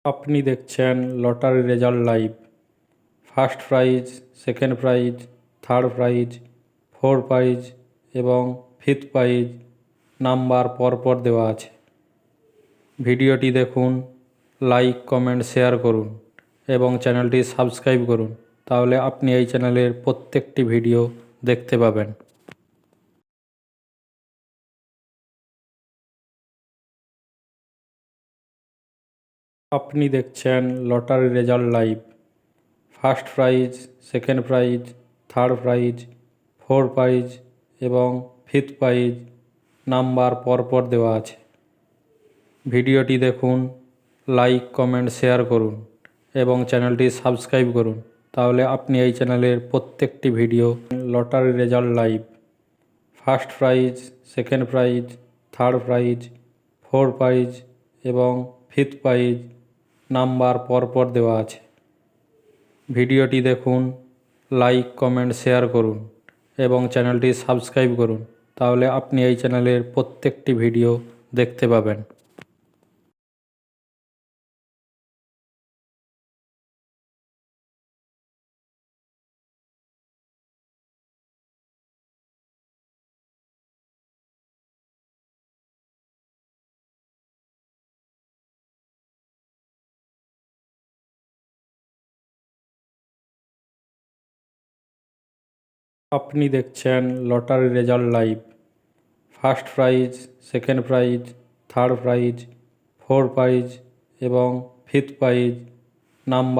আপনি দেখছেন lottery result live. First prize, second prize, third prize, fourth prize এবং fifth prize number পরপর দেওয়া আছে। ভিডিওটি দেখুন, লাইক, কমেন্ট, শেয়ার করুন এবং চ্যানেলটি সাবস্ক্রাইব করুন। তাহলে আপনি এই চ্যানেলের প্রত্যেকটি ভিডিও দেখতে পাবেন। আপনি দেখছেন lottery result live. First prize, second prize, third prize, fourth prize এবং ফিফথ প্রাইজ নাম্বার পরপর দেওয়া আছে। ভিডিওটি দেখুন, লাইক, কমেন্ট, শেয়ার করুন এবং চ্যানেলটি সাবস্ক্রাইব করুন। তাহলে আপনি এই চ্যানেলের প্রত্যেকটি video lottery result live. First prize, second prize, third prize, fourth prize এবং ফিফথ প্রাইজ নাম্বার পরপর দেওয়া আছে। ভিডিওটি দেখুন, লাইক, কমেন্ট, শেয়ার করুন এবং চ্যানেলটি সাবস্ক্রাইব করুন। তাহলে আপনি এই চ্যানেলের প্রত্যেকটি ভিডিও দেখতে পাবেন। আপনি দেখছেন lottery result live. First prize, second prize, third prize, fourth prize এবং ফিফথ প্রাইজ নাম্বার